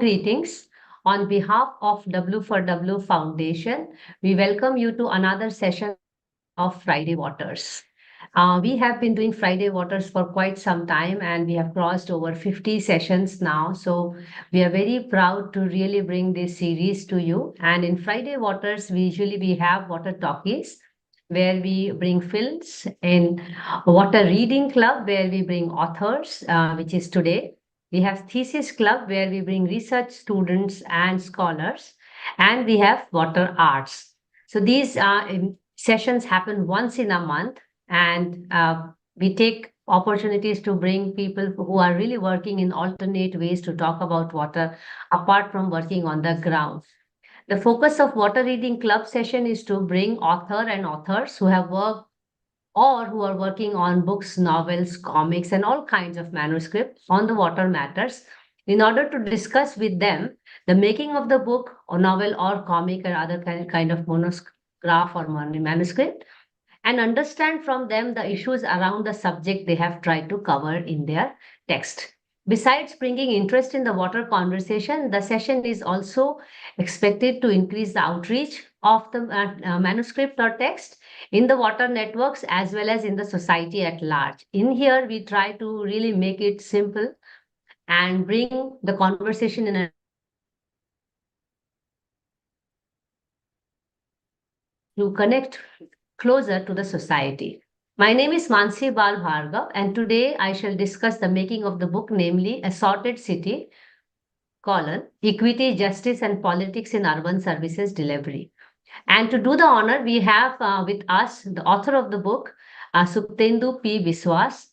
greetings. On behalf of W for W Foundation, we welcome you to another session of Friday.Waters. We have been doing Friday.Waters for quite some time and we have crossed over 50 sessions now. So we are very proud to really bring this series to you. And in Friday.Waters, we have water talkies where we bring films, in Water Reading Club where we bring authors, which is today. We have Thesis Club where we bring research students and scholars, and we have Water Arts. So these sessions happen once in a month, and we take opportunities to bring people who are really working in alternate ways to talk about water apart from working on the ground. The focus of Water Reading Club session is to bring author and authors who have worked or who are working on books, novels, comics, and all kinds of manuscripts on the water matters in order to discuss with them the making of the book or novel or comic or other kind of monograph or manuscript, and understand from them the issues around the subject they have tried to cover in their text. Besides bringing interest in the water conversation, the session is also expected to increase the outreach of the manuscript or text in the water networks as well as in the society at large. In here, we try to really make it simple and bring the conversation in a to connect closer to the society. My name is Mansi Bal Bhargav, and today I shall discuss the making of the book, namely Assorted City, Equity, Justice and Politics in Urban Services Delivery. And to do the honor, we have with us the author of the book, Suptendu P. Biswas,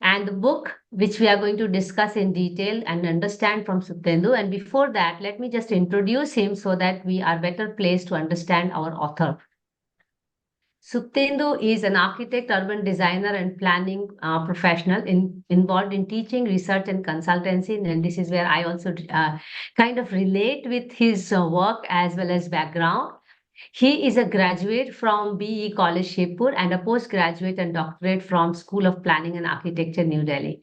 and the book which we are going to discuss in detail and understand from Suptendu. And before that, let me just introduce him so that we are better placed to understand our author. Suptendu is an architect, urban designer, and planning professional involved in teaching, research, and consultancy. And this is where I also kind of relate with his work as well as background. He is a graduate from BE College Shepur and a postgraduate and doctorate from School of Planning and Architecture, New Delhi.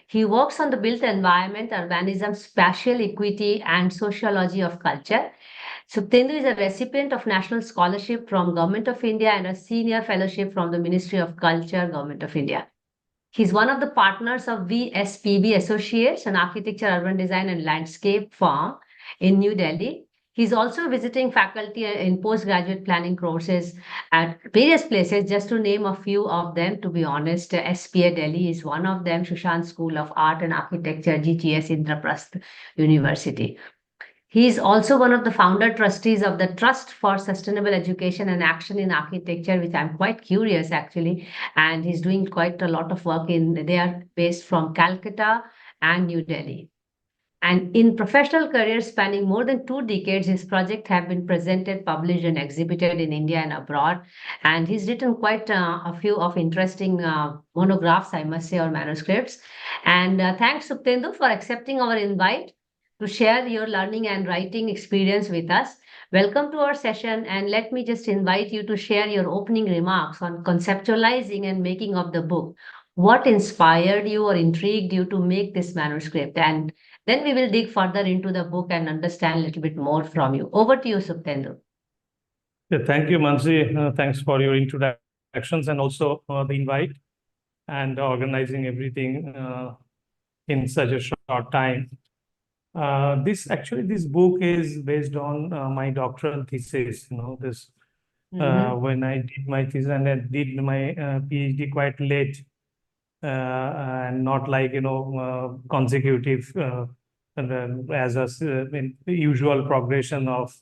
He works on the built environment, urbanism, spatial equity, and sociology of culture. Suptendu is a recipient of National Scholarship from Government of India and a senior fellowship from the Ministry of Culture, Government of India. He's one of the partners of VSPB Associates, an architecture, urban design, and landscape firm in New Delhi. He's also visiting faculty in postgraduate planning courses at various places, just to name a few of them. To be honest, SPA Delhi is one of them, Sushant School of Art and Architecture, GTS Indraprasth University. He is also one of the founder trustees of the Trust for Sustainable Education and Action in Architecture, which I'm quite curious actually. And he's doing quite a lot of work they are based from Calcutta and New Delhi. And in professional careers spanning more than 2 decades, his projects have been presented, published, and exhibited in India and abroad. And he's written quite a few of interesting monographs, I must say, or manuscripts. And thanks, Suptendu, for accepting our invite to share your learning and writing experience with us. Welcome to our session, and let me just invite you to share your opening remarks on conceptualizing and making of the book. What inspired you or intrigued you to make this manuscript? And then we will dig further into the book and understand a little bit more from you. Over to you, Suptendu. Yeah, thank you, Mansi. Thanks for your introductions and also the invite and organizing everything in such a short time. This book is based on my doctoral thesis. When I did my thesis, and I did my PhD quite late, and not like consecutive as a usual progression of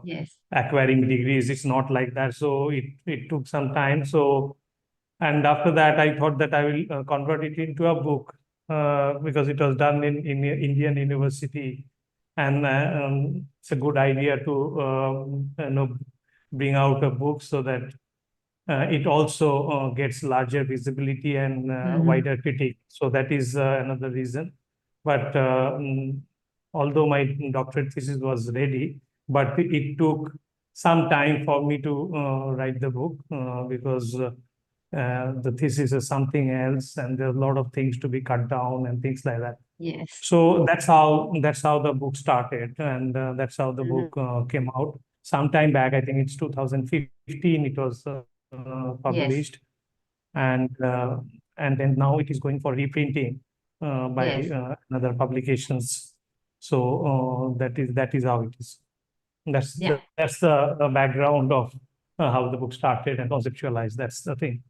Yes. acquiring degrees. It's not like that. So it took some time. So, and after that, I thought that I will convert it into a book. Because it was done in Indian university, and it's a good idea to bring out a book so that it also gets larger visibility and wider critique. So that is another reason. But although my doctorate thesis was ready, but it took some time for me to write the book because the thesis is something else, and there are a lot of things to be cut down and things like that. Yes. So that's how the book started, and that's how the Mhm. book came out sometime back. I think it's 2015. It was published, Yes. and then now it is going for reprinting by Yes. another publications. So that is how it is. That's Yeah. the background of how the book started and conceptualized. That's the thing.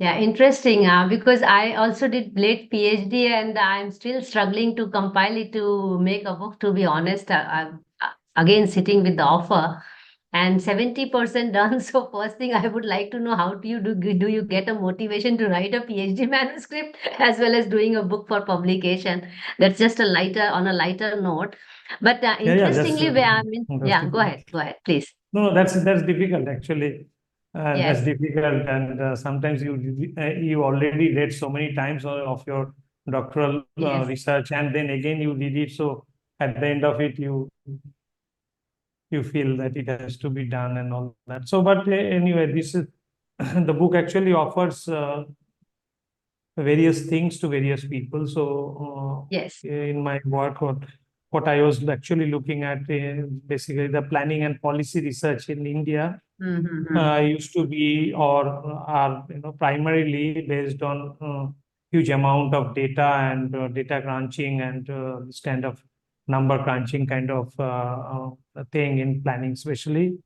Yeah, interesting. Because I also did late PhD and I'm still struggling to compile it to make a book, to be honest. Again, sitting with the offer and 70% done. So first thing I would like to know, how do you get a motivation to write a PhD manuscript as well as doing a book for publication? That's just on a lighter note. But Yeah, that's interestingly, I mean, that's yeah, difficult. go ahead, please. No, that's difficult actually. That's Yes, difficult, and sometimes you already read so many times of your doctoral yes, research, and then again you read it. So at the end of it, you feel that it has to be done and all that. So, but anyway, this is the book actually offers various things to various people. So, yes. in my work, what I was actually looking at basically the planning and policy research in India Mm-hmm. used to be or are primarily based on huge amount of data and data crunching and this kind of number crunching kind of thing in planning, especially.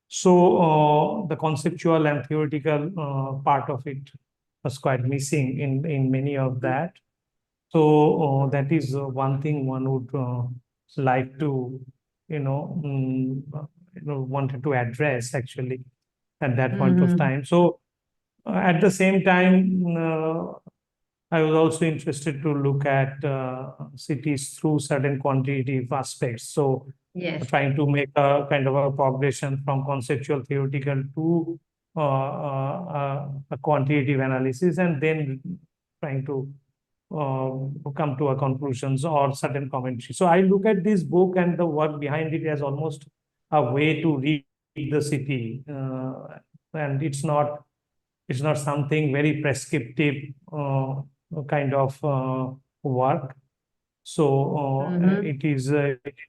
So the conceptual and theoretical part of it was quite missing in many of that. So that is one thing one would like to, wanted to address actually at that point of Mm-hmm. time. So at the same time, I was also interested to look at cities through certain quantitative aspects. So Yes. trying to make a kind of a progression from conceptual theoretical to a quantitative analysis, and then trying to come to a conclusions or certain commentary. So I look at this book and the work behind it as almost a way to read the city, and it's not something very prescriptive kind of work. So Mm-hmm. it is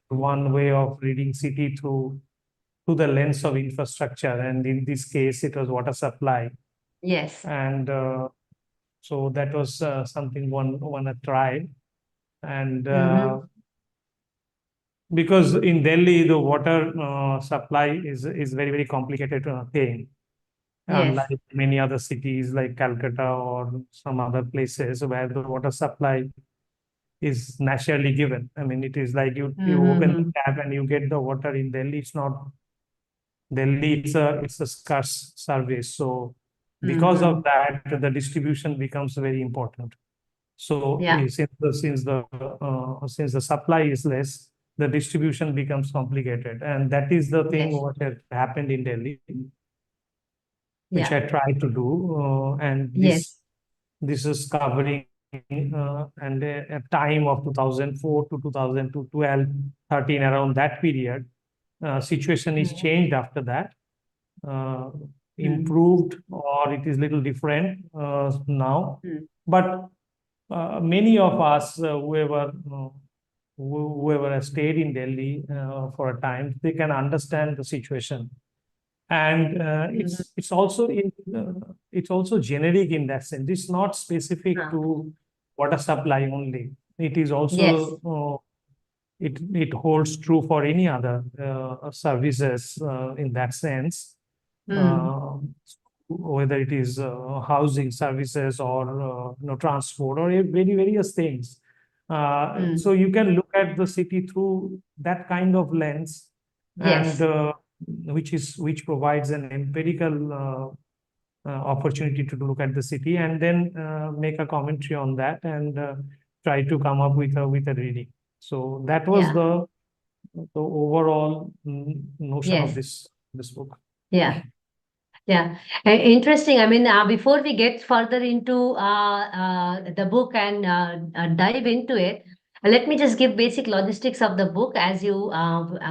one way of reading city through the lens of infrastructure, and in this case, it was water supply, Yes. and so that was something one had tried, and Mm-hmm. because in Delhi the water supply is very complicated thing, Yes. unlike many other cities like Calcutta or some other places where the water supply is naturally given. I mean, it is like you open the Mm-hmm. tap and you get the water. In Delhi, it's not. Delhi, it's a scarce service. So because Mm-hmm. of that, the distribution becomes very important. So Yeah. since the supply is less, the distribution becomes complicated, and that is the thing Yes. what had happened in Delhi, which Yeah. I tried to do, and this Yes. this is covering and a time of 2004 to 2012, 13, around that period. Situation is Mm-hmm. changed after that, uh, improved, or it is little different now. Mm-hmm. But many of us, whoever has stayed in Delhi for a time, they can understand the situation, and Mm-hmm. it's also generic in that sense. It's not specific Ah. to water supply only. It is Yes. also it holds true for any other services in that sense, Mm. uh, whether it is housing services or transport or various things. So Mm. you can look at the city through that kind of lens, and Yes. which provides an empirical opportunity to look at the city, and then make a commentary on that, and try to come up with a reading. So that was Yeah. the overall notion of Yes. this book. Yeah. Yeah, interesting. I mean, before we get further into the book and dive into it, Let me just give basic logistics of the book as you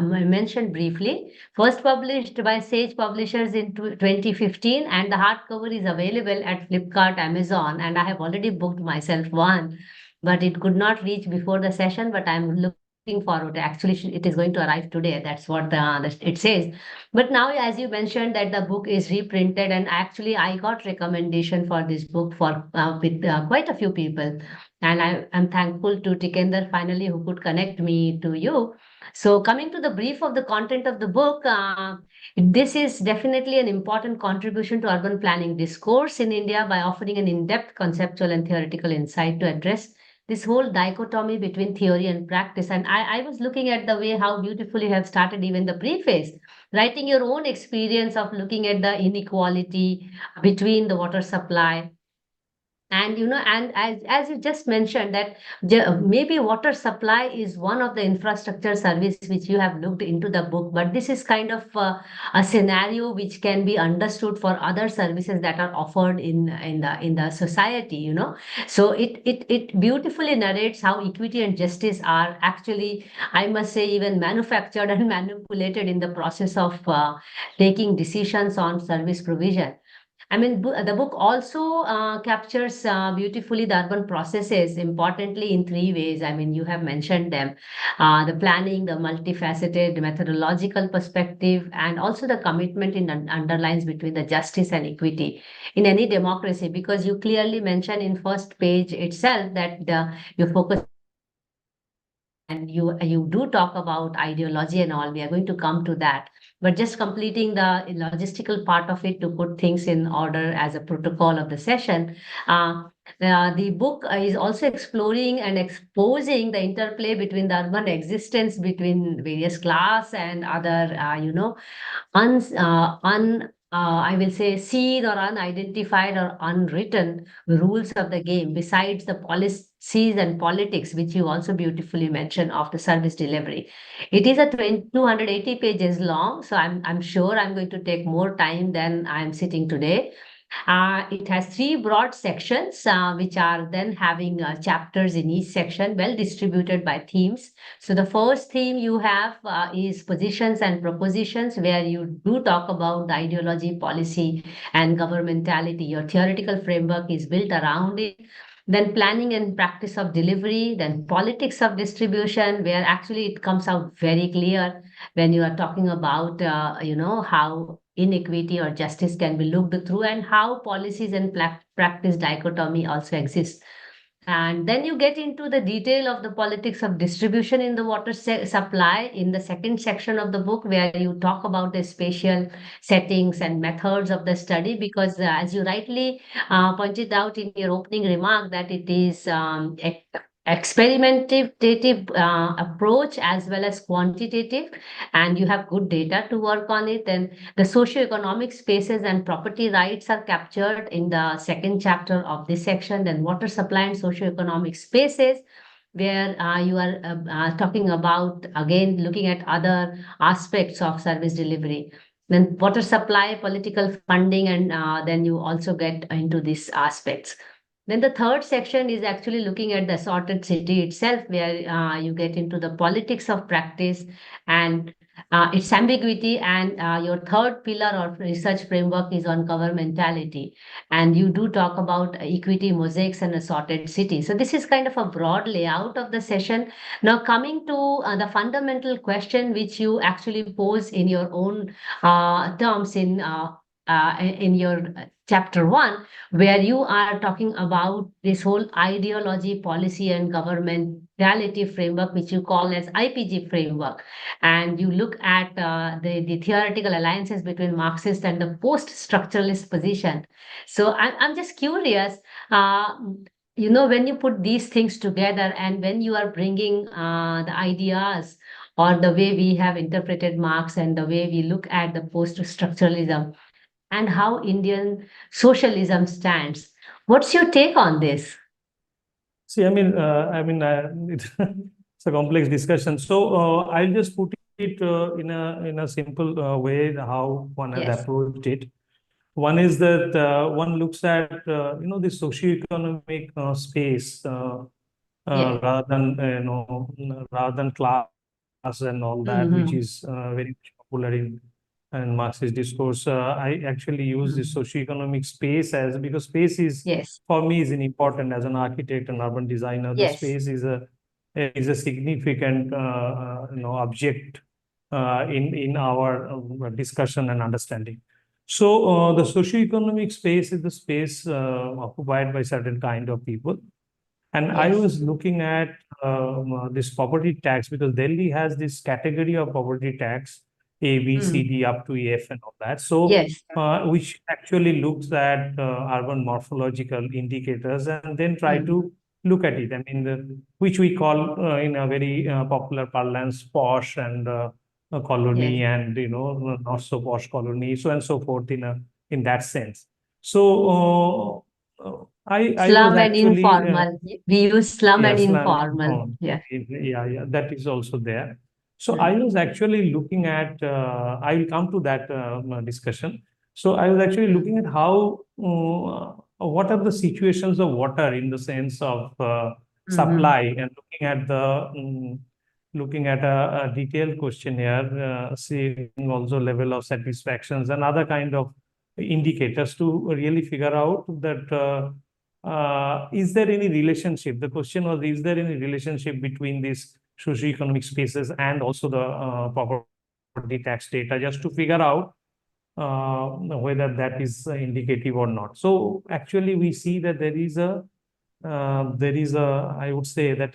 mentioned briefly. First published by Sage Publishers in 2015, and the hardcover is available at Flipkart, Amazon, and I have already booked myself one, but it could not reach before the session. But I'm looking forward. Actually, it is going to arrive today. That's what it says. But now, as you mentioned, that the book is reprinted, and actually, I got recommendation for this book for with quite a few people, and I'm thankful to Tikender finally who could connect me to you. So coming to the brief of the content of the book, this is definitely an important contribution to urban planning discourse in India by offering an in-depth conceptual and theoretical insight to address this whole dichotomy between theory and practice. And I was looking at the way how beautifully you have started even the preface, writing your own experience of looking at the inequality between the water supply and and as you just mentioned that maybe water supply is one of the infrastructure service which you have looked into the book, but this is kind of a scenario which can be understood for other services that are offered in the society, so it beautifully narrates how equity and justice are actually, I must say, even manufactured and manipulated in the process of taking decisions on service provision. I mean, the book also captures beautifully the urban processes, importantly in three ways. I mean, you have mentioned them, the planning, the multifaceted methodological perspective, and also the commitment in underlines between the justice and equity in any democracy. Because you clearly mention in first page itself that you focus and you do talk about ideology and all. We are going to come to that, but just completing the logistical part of it to put things in order as a protocol of the session. The book is also exploring and exposing the interplay between the urban existence between various class and other I will say seen or unidentified or unwritten rules of the game, besides the policies and politics, which you also beautifully mentioned of the service delivery. It is a 280 pages long, so I'm sure I'm going to take more time than I'm sitting today. It has three broad sections, which are then having chapters in each section, well distributed by themes. So the first theme you have is positions and propositions, where you do talk about the ideology, policy, and governmentality. Your theoretical framework is built around it. Then planning and practice of delivery, then politics of distribution, where actually it comes out very clear when you are talking about, how inequity or justice can be looked through and how policies and practice dichotomy also exist. And then you get into the detail of the politics of distribution in the water supply in the second section of the book, where you talk about the spatial settings and methods of the study. Because as you rightly pointed out in your opening remark, that it is experimentative approach as well as quantitative, and you have good data to work on it. And the socio-economic spaces and property rights are captured in the second chapter of this section. Then water supply and socio-economic spaces, where you are talking about, again, looking at other aspects of service delivery. Then water supply, political funding, and then you also get into these aspects. Then the third section is actually looking at the assorted city itself, where you get into the politics of practice and its ambiguity. And your third pillar of research framework is on governmentality. And you do talk about equity, mosaics, and assorted city. So this is kind of a broad layout of the session. Now coming to the fundamental question, which you actually pose in your own terms in your chapter 1, where you are talking about this whole ideology, policy, and governmentality framework, which you call as IPG framework. And you look at the theoretical alliances between Marxist and the post-structuralist position. So I'm just curious, when you put these things together and when you are bringing the ideas or the way we have interpreted Marx and the way we look at the post-structuralism and how Indian socialism stands. What's your take on this? See, it's a complex discussion. So I'll just put it in a simple way how one has Yes. approached it. One is that one looks at the socioeconomic space Yeah. rather than rather than class and all that, which Mm-hmm. is very much popular in Marxist discourse. I actually use the Mm. socioeconomic space as, because space is, Yes. for me, is an important, as an architect and urban designer. The Yes. space is a significant object in our discussion and understanding. So the socioeconomic space is the space occupied by certain kind of people. And I Yes. was looking at this property tax, because Delhi has this category of property tax, A, B, C, Mm. D, up to F and all that. So, Yes. which actually looks at urban morphological indicators and then try Mm. to look at it. I mean, which we call in a very popular parlance, posh and a Yes. colony, and not so posh colony, so and so forth, in that sense. So I was Slum and actually informal. We use slum and yes, informal. Yeah. yeah, that is also there. So I Mm. was actually looking at, I will come to that discussion. So I was actually Mm. looking at how, what are the situations of water in the sense of Mm-hmm. supply, and looking at a detailed questionnaire, seeing also level of satisfactions and other kind of indicators to really figure out that. Is there any relationship? The question was, is there any relationship between these socioeconomic spaces and also the property tax data, just to figure out whether that is indicative or not. So actually, we see that I would say that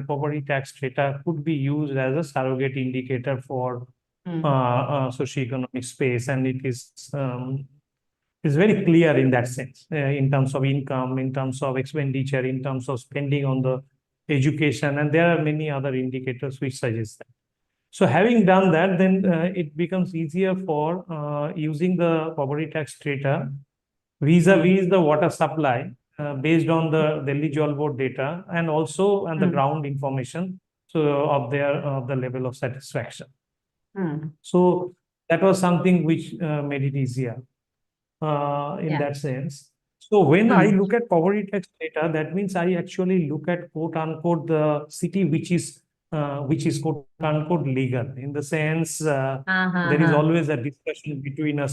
property tax data could be used as a surrogate indicator for Mm. socioeconomic space, and is very clear in that sense, in terms of income, in terms of expenditure, in terms of spending on the education, and there are many other indicators which suggest that. So having done that, then it becomes easier for using the property tax data vis-a-vis the water supply, based on the Delhi Jal Board data, and also on the Mm. ground information, so of the level of satisfaction. Mm. So that was something which made it easier in Yeah. that sense. So when I Mm. look at poverty tax data, that means I actually look at quote unquote the city which is quote unquote legal, in the sense there is Uh-huh. always a discussion between a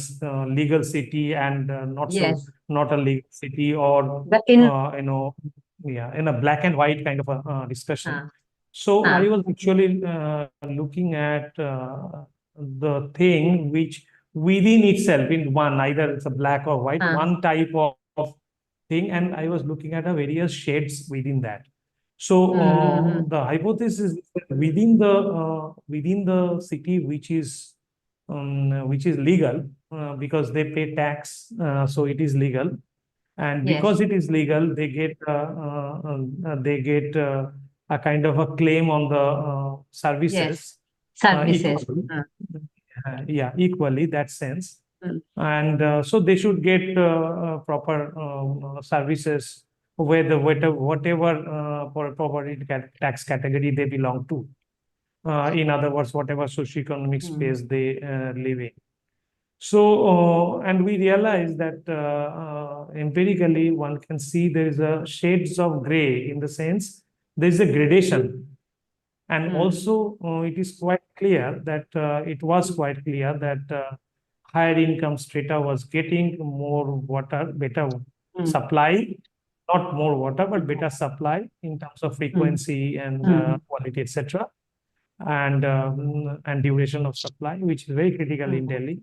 legal city and Yes. not a legal city, or But in yeah, in a black and white kind of a discussion. uh, So I uh, was actually looking at the thing which within itself, in one, either it's a black or white, uh, one type of thing, and I was looking at a various shades within that. So mm-hmm. the hypothesis is that within the city which is legal, because they pay tax, so it is legal, and Yes. because it is legal, they get a kind of a claim on the Yes. services Services. equally. Yeah, equally, that sense. Mm. And so they should get proper services, whatever property tax category they belong to. In other words, whatever socioeconomic Mm. space they live in. So, and we realize that empirically one can see there is a shades of gray, in the sense there is a gradation. And Mm. also, it was quite clear that higher income strata was getting more water, better Mm. supply, not more water, but better supply in terms of Mm. frequency and Mm. quality, etc., and duration of supply, which is very critical in Mm. Delhi,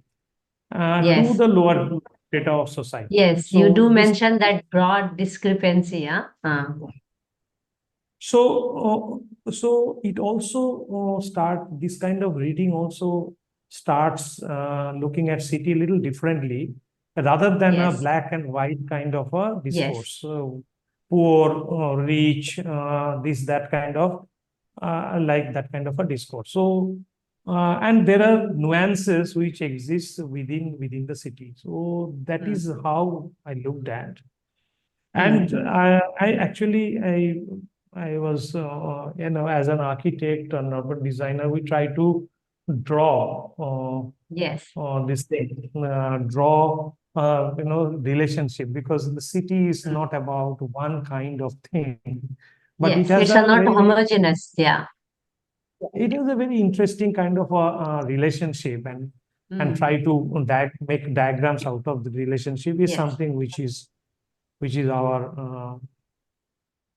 to Yes. the lower strata of society. Yes. You So do this mention that broad discrepancy, huh? So it also start this kind of reading also starts looking at city a little differently, rather than a Yes. black and white kind of a Yes. discourse. So poor, rich, this that kind of like that kind of a discourse. So and there are nuances which exist within the city. So that Mm. is how I looked at. Mm. And I actually I was as an architect and urban designer, we try to draw Yes. this thing, draw relationship, because the city is Mm. not about one kind of thing, but it Yes, has it's a not very, homogeneous. Yeah. it has a very interesting kind of a relationship, and Mm. try to make diagrams out of the relationship is Yes. something which is our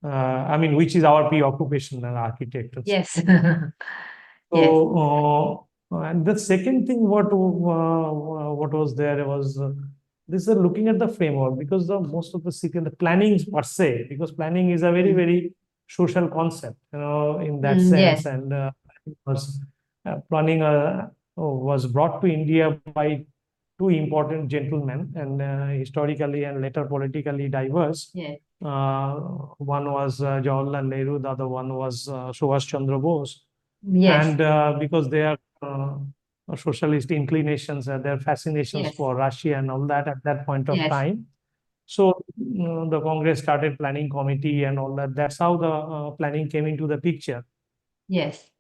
I mean, which is our preoccupation as architects. Yes. Yes. So, and the second thing, what was there was this is looking at the framework, because the most of the city, the planning per se, because planning is a very, Mm. very social concept, in that Mm, sense. yes. And was planning was brought to India by two important gentlemen, and historically and later politically diverse. Yes. Uh, One was Jawaharlal Nehru, the other one was Subhash Chandra Bose. Yes. And because they are socialist inclinations and their fascinations Yes. for Russia and all that at that point of Yes. time. So the Congress started planning committee and all that. That's how the planning came into the picture. Yes.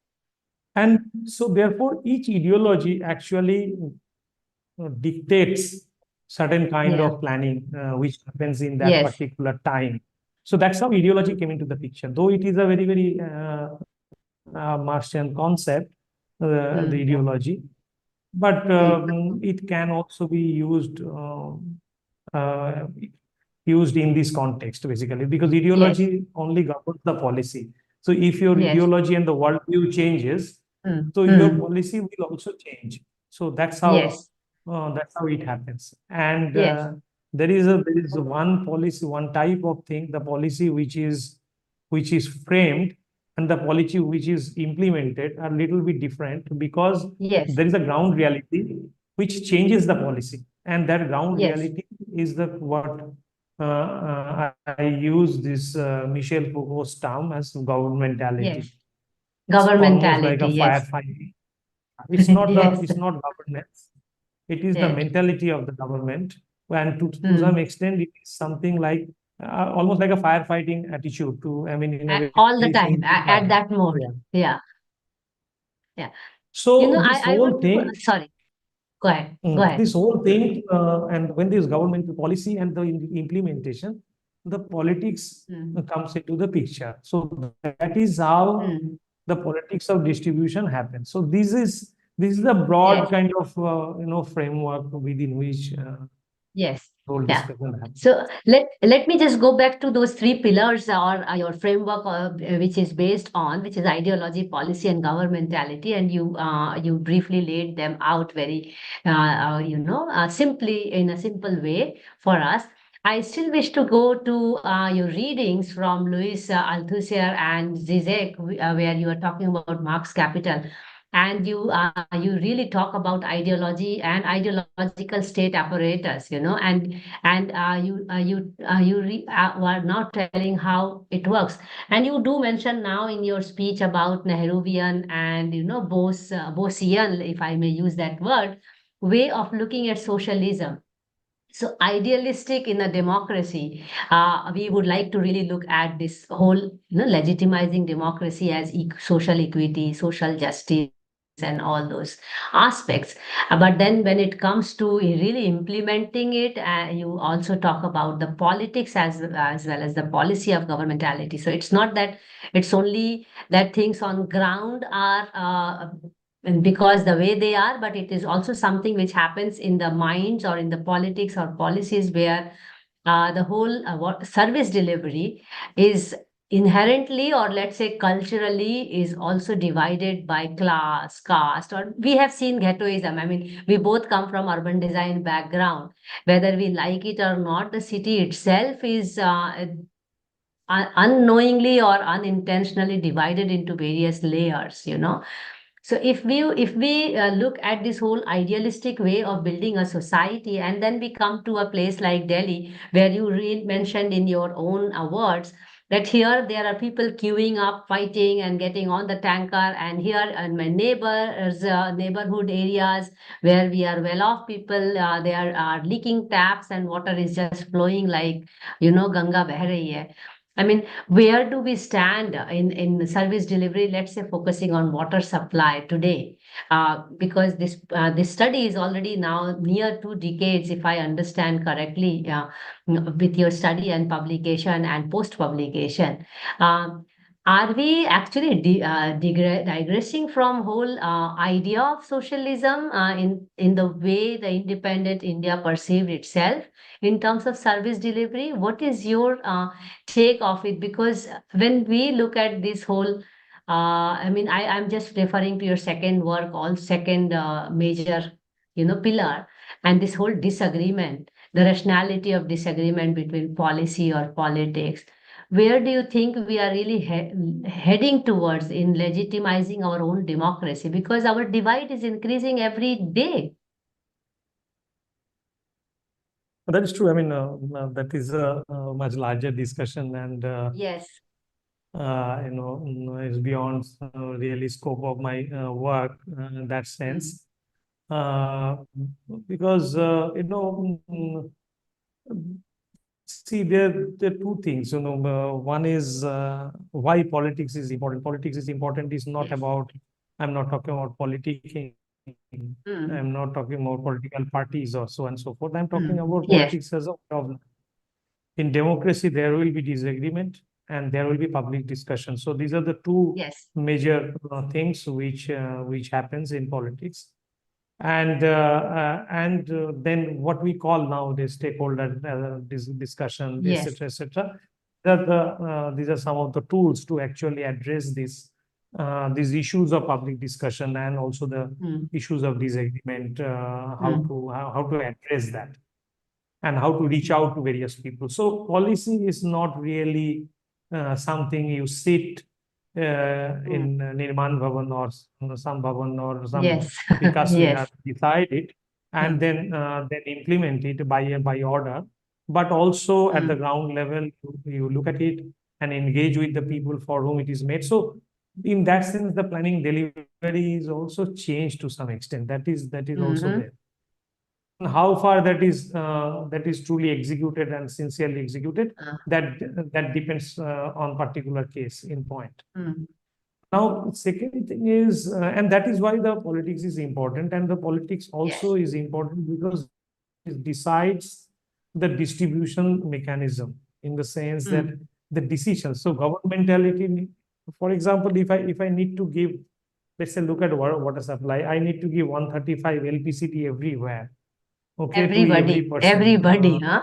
And so therefore, each ideology actually dictates certain kind Yeah. of planning which happens in that Yes. particular time. So that's how ideology came into the picture, though it is a very, very Martian concept, the Mm. ideology, but Mm. it can also be uh, used in this context, basically, because Yes. ideology only governs the policy. So if your Yes. ideology and the worldview changes, Mm. so your Mm. policy will also change. So Yes. that's how it happens. And Yes. there is one policy, one type of thing, the policy which is framed, and the policy which is implemented are a little bit different, because Yes. there is a ground reality which changes the policy, and that ground Yes. reality is the what I use this Michel Foucault's term as governmentality. Yes. It's almost like a Governmentality. Yes. firefighting. It's Yes. not governance. It is the Yes. mentality of the government, and to some Mm. extent, it is something like almost like a firefighting attitude. I mean, in a All the very time simple at term. that mode. Yeah. Yeah. Yeah. So I want to, sorry, go ahead. Go ahead. this whole thing, and when there's governmental policy and the implementation, the politics Mm. comes into the picture. So that is how Mm. the politics of distribution happens. So this is the broad Yes. kind of framework within which Yes. whole Yeah. discussion happens. So let me just go back to those three pillars, or your framework, which is based on, which is ideology, policy, and governmentality, and you briefly laid them out very simply, in a simple way for us. I still wish to go to your readings from Luis Althusser and Zizek, where you are talking about Marx Capital, and you really talk about ideology and ideological state apparatus, and were now telling how it works, and you do mention now in your speech about Nehruvian and Bosian, if I may use that word, way of looking at socialism. So idealistic in a democracy, we would like to really look at this whole, legitimizing democracy as social equity, social justice, and all those aspects. But then when it comes to really implementing it, you also talk about the politics as well as the policy of governmentality. So it's not that it's only that things on ground are and because the way they are, but it is also something which happens in the minds or in the politics or policies, where the whole service delivery is inherently, or let's say culturally, is also divided by class, caste, or we have seen ghettoism. I mean, we both come from urban design background. Whether we like it or not, the city itself is unknowingly or unintentionally divided into various layers. So if we look at this whole idealistic way of building a society, and then we come to a place like Delhi, where you mentioned in your own words that here there are people queuing up, fighting, and getting on the tanker, and here in my neighborhood areas where we are well-off people, there are leaking taps, and water is just flowing like Ganga beh rahi hai. I mean, where do we stand in service delivery? Let's say focusing on water supply today, because this study is already now near 2 decades, if I understand correctly, with your study and publication and post publication. Um, are we actually digressing from whole idea of socialism in the way the independent India perceived itself in terms of service delivery? What is your take of it? Because when we look at this whole, I mean, I'm just referring to your second work, all second major, pillar, and this whole disagreement, the rationality of disagreement between policy or politics. Where do you think we are really heading towards in legitimizing our own democracy? Because our divide is increasing every day. That is true. I mean, that is a much larger discussion, and Yes. is beyond really scope of my work in that Mm. sense. Uh, because see, there are two things. One is why politics is important. Politics is important is not Yes. about. I'm not talking about politicking. Mm. I'm not talking about political parties or so and so forth. I'm talking Mm. about Yes. politics as a problem. In democracy, there will be disagreement and there will be public discussion. So these are the two Yes. major things which happens in politics. And then what we call now the stakeholder discussion, Yes. etc., etc. These are some of the tools to actually address these issues of public discussion and also the Mm. issues of disagreement, Mm. how to address that and how to reach out to various people. So policy is not really something you sit Mm. in Nirman Bhavan or some Bhavan or some Yes. Vikas Yes. Vihar, decide it and Mm. then implement it by order. But also at the Mm. ground level, you look at it and engage with the people for whom it is made. So in that sense, the planning delivery is also changed to some extent. That is also Mm-hmm. there. How far that is truly executed and sincerely executed, Uh, that depends on particular case in point. mm. Now, second thing is, and that is why the politics is important, and the politics also Yes. is important because it decides the distribution mechanism in the sense that Mm. the decisions. So governmentality, for example, if I need to give, let's say, look at water supply, I need to give 135 LPCT everywhere, okay, to every person, Everybody, huh?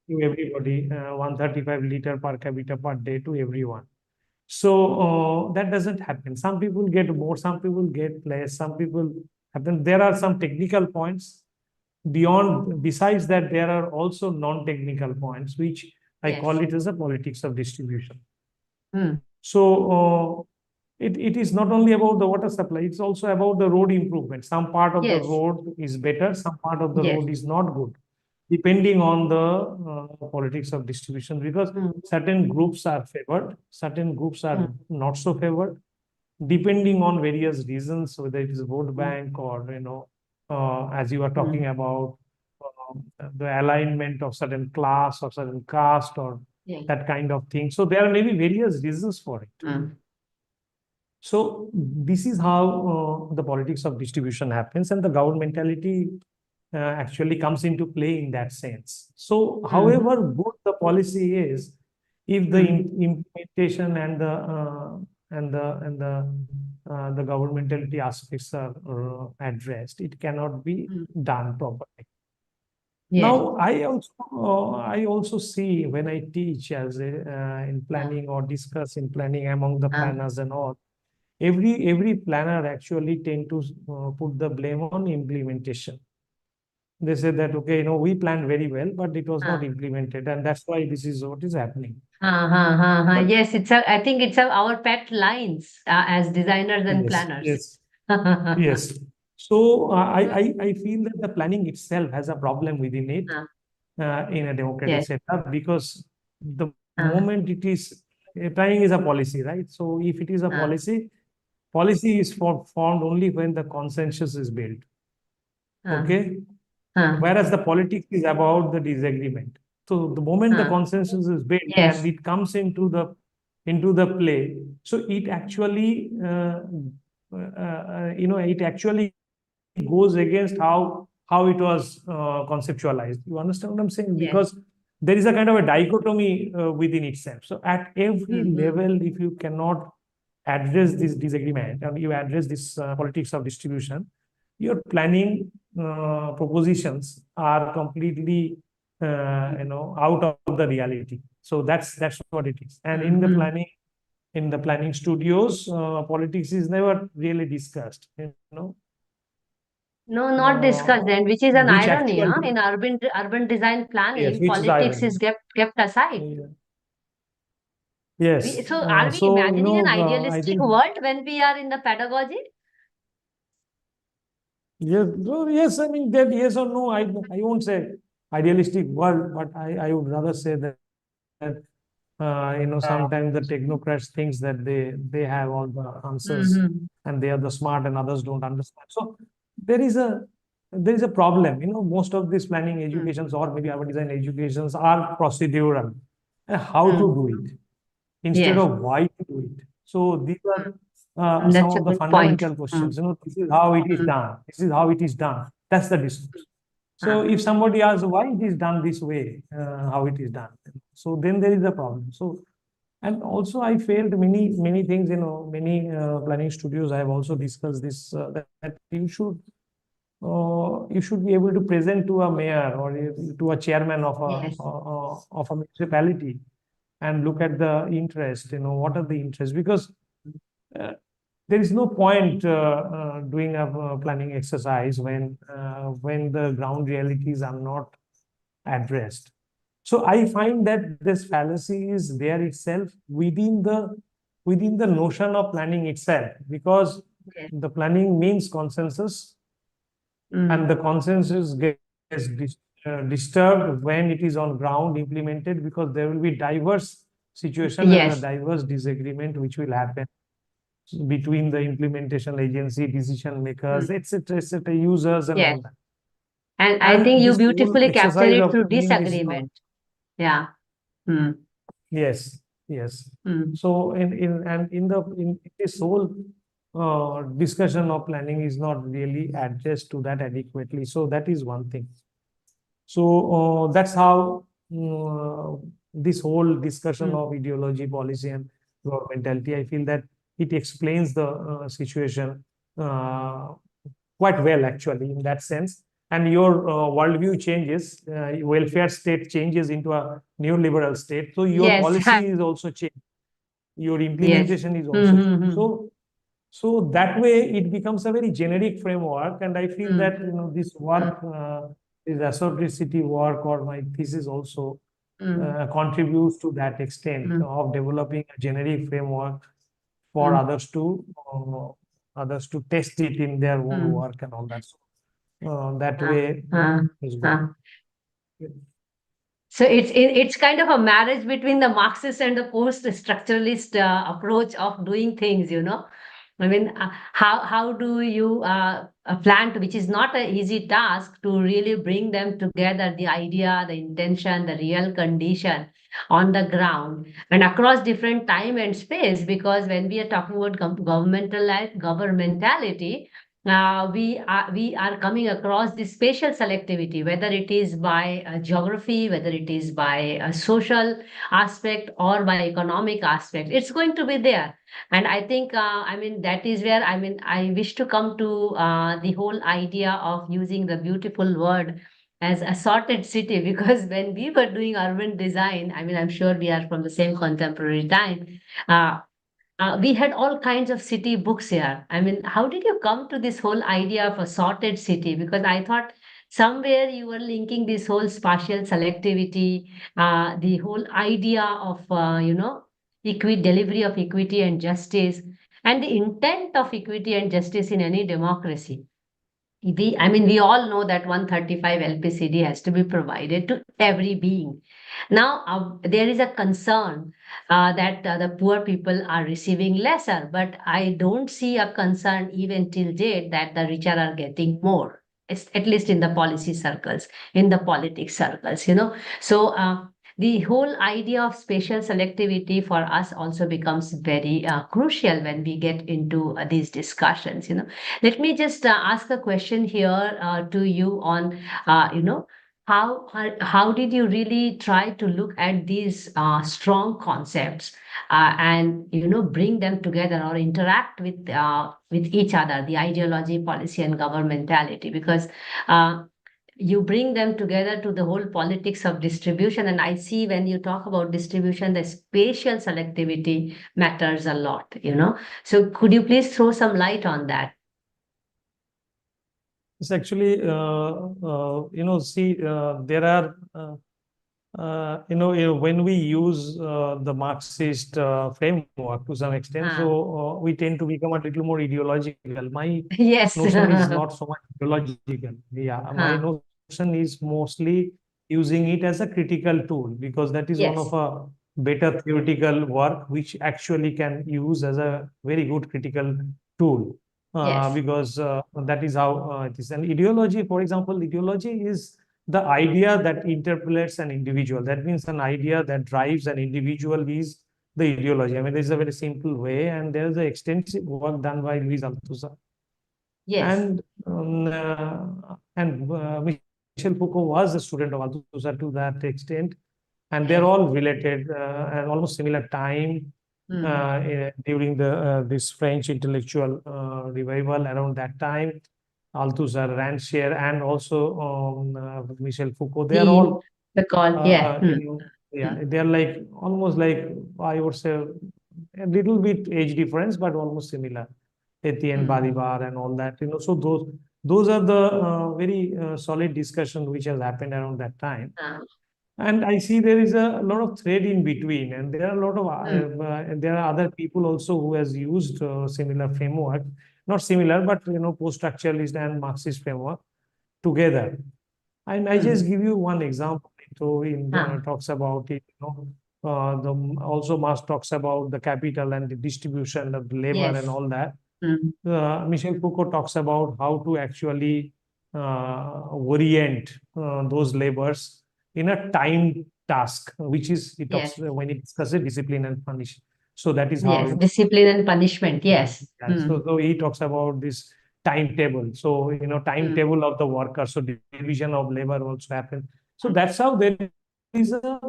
to everybody, 135 liter per capita per day to everyone. So that doesn't happen. Some people get more, some people get less, some people happen. There are some technical points. Besides that, there are also non-technical points, which I call Yes. it as a politics of distribution. Mm. So it is not only about the water supply, it's also about the road improvement. Some part of the Yes. road is better, some part of the Yes. road is not good, depending on the politics of distribution, because Mm. certain groups are favored, certain groups are Mm. not so favored, depending on various reasons, whether it is vote Mm. bank or, as you are talking Mm. about, the alignment of certain class or certain caste or Yeah. that kind of thing. So there are maybe various reasons for it. Mm. So this is how the politics of distribution happens, and the governmentality actually comes into play in that sense. So, Mm. however good the policy is, if the Mm. implementation and the governmentality aspects are addressed, it cannot be Mm. done properly. Yes. Now, I also see when I teach as in Uh, planning or discuss in planning among the uh, planners and all, every planner actually tend to put the blame on implementation. They say that, okay, we planned very well, but it was uh, not implemented, and that's why this is what is happening. But Yes, I think it's our pet lines as designers and yes, planners. yes, yes. So I feel that the planning itself has a problem within it Uh, in a democratic yes. setup, because the Uh, moment it is planning is a policy, right? So if it is a uh, policy is formed only when the consensus is built. uh, Okay. uh, Whereas the politics is about the disagreement. So the moment the uh, consensus is built and yes. it comes into the play, so it actually it actually goes against how it was conceptualized. You understand what I'm saying? Yes. Because there is a kind of a dichotomy within itself. So at every Mm-hmm. level, if you cannot address this disagreement and you address this politics of distribution, your planning propositions are completely out of the reality. So that's what it is. And Mm-hmm. in the planning studios, politics is never really discussed. No, not Uh, discussed then, which is an which irony, actually, huh? In urban design yes, planning, which is politics irony. is kept aside. Yeah. Yes. So are we So, imagining an I idealistic think, world when we are in the pedagogy? yes, no, yes, I mean, that yes or no, I won't say idealistic world, but I would rather say that, sometimes the technocrats thinks that they have all the answers Mm-hmm. and they are the smart and others don't understand. So there is a there is a problem. Most of these planning educations or maybe our design educations are procedural. How to Mm-hmm. do it instead Yes, of why to do it. So these are some that's a of the good point. fundamental Mm-hmm. questions. This is how it is done. This is how it is done. That's the discourse. So Uh, if somebody asks why it is done this way, how it is done, so then there is a problem. So and also I failed many things. Many planning studios. I have also discussed this that you should be able to present to a mayor or to a chairman yes, of a municipality and look at the interest. What are the interests? Because uh, there is no point doing a planning exercise when the ground realities are not addressed. So I find that this fallacy is there itself within the notion of planning itself, because yes. the planning means consensus, and the Mm. consensus gets disturbed when it is on ground implemented, because there will be diverse situation and a Yes. diverse disagreement which will happen between the implementation agency, decision Mm. makers, etc., users, and Yes. all that. And I think And you this whole beautifully captured exercise it of through planning is not. disagreement. Yeah. Mm. Yes, yes. Mm. So in this whole discussion of planning is not really addressed to that adequately. So that is one thing. So that's how this whole discussion Mm. of ideology, policy, and governmentality, I feel that it explains the situation uh, quite well, actually, in that sense. And your worldview changes, welfare state changes into a neoliberal state. So your Yes. policy is also changed. Your Yes. implementation is also changed. Mm-hmm. So that way it becomes a very generic framework, and I feel Mm. that this work, this Assorted City work, or my thesis also Mm. contributes to that extent Mm. of developing a generic framework for Mm. others to test it in their own Mm. work and all that. So that Uh, way uh, is good. uh. So it's kind of a marriage between the Marxist and the post-structuralist approach of doing things, you know. I mean, how do you plan to, which is not an easy task, to really bring them together, the idea, the intention, the real condition on the ground and across different time and space. Because when we are talking about governmentality, we are coming across this spatial selectivity, whether it is by geography, whether it is by a social aspect or by economic aspect. It's going to be there. And I think, I mean, that is where, I mean, I wish to come to the whole idea of using the beautiful word as assorted city, because when we were doing urban design, I mean, I'm sure we are from the same contemporary time. Uh, we had all kinds of city books here. I mean, how did you come to this whole idea of a sorted city? Because I thought somewhere you were linking this whole spatial selectivity, the whole idea of, delivery of equity and justice, and the intent of equity and justice in any democracy. I mean, we all know that 135 LPCD has to be provided to every being. Now, there is a concern that the poor people are receiving lesser, but I don't see a concern even till date that the richer are getting more. at least in the policy circles, in the politics circles, So the whole idea of spatial selectivity for us also becomes very crucial when we get into these discussions. Let me just ask a question here to you on, how did you really try to look at these strong concepts and bring them together or interact with each other, the ideology, policy, and governmentality, because you bring them together to the whole politics of distribution. And I see when you talk about distribution, the spatial selectivity matters a lot. So could you please throw some light on that? It's actually, see, there are, when we use the Marxist framework to some extent, so we tend to become a little more ideological. My Yes. notion is not so much ideological. Yeah, my notion is mostly using it as a critical tool, because that is one Yes. of a better theoretical work which actually can use as a very good critical tool. Yes. Because that is how it is. And ideology, for example, ideology is the idea that interpolates an individual. That means an idea that drives an individual is the ideology. I mean, this is a very simple way, and there is an extensive work done by Luis Althusser. Yes. And Michel Foucault was a student of Althusser to that extent, and they're all related at almost similar time during this French intellectual revival around that time. Althusser, Rancière, and also Michel Foucault. They are all they're like almost like, I would say, a little bit age difference, but almost similar. Etienne Balibar and all that. So those are the very solid discussion which has happened around that time. And I see there is a lot of thread in between, and there are a lot of there are other people also who has used similar framework, not similar, but post-structuralist and Marxist framework together. And I just give you one example. So in talks about it, also Marx talks about the capital and the distribution of the labor and all that. Michel Foucault talks about how to actually orient those labors in a time task, which is, he talks when he discusses discipline and punish. So that is how discipline and punishment. Yes. So he talks about this timetable. So timetable of the worker. So division of labor also happens. So that's how there is a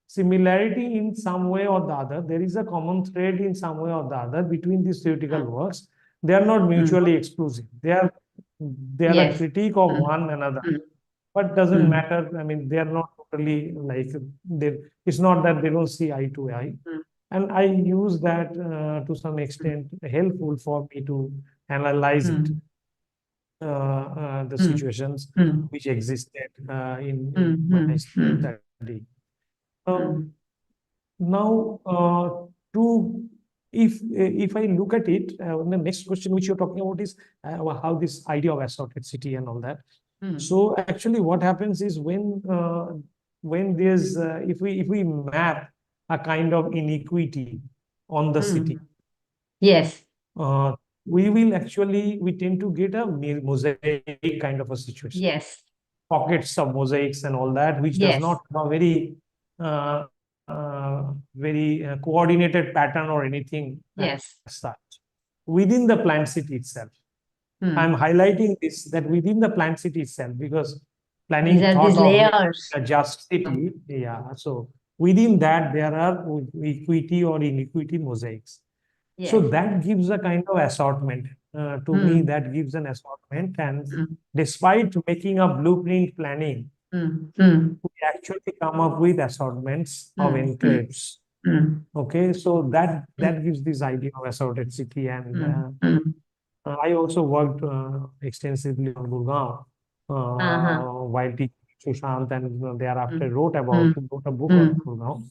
similarity in some way or the other. There is a common thread in some way or the other between these theoretical works. They are not mutually exclusive. They are a critique of one another. But doesn't matter. I mean, they are not totally like, it's not that they don't see eye to eye. And I use that to some extent helpful for me to analyze it, the situations which existed in my study. Now, if I look at it, the next question which you're talking about is how this idea of assorted city and all that. So actually, what happens is when there's if we map a kind of inequity on the city, yes, we tend to get a mosaic kind of a situation. Yes. Pockets of mosaics and all that, which does not have a very coordinated pattern or anything as such within the planned city itself. I'm highlighting this, that within the planned city itself, because planning thought of a just city. So within that there are equity or inequity mosaics. So that gives a kind of assortment. To me, that gives an assortment. And despite making a blueprint planning, we actually come up with assortments of enclaves. Okay, so that gives this idea of assorted city. And I also worked extensively on Gurgaon while teaching Sushant, and thereafter wrote a book on Gurgaon.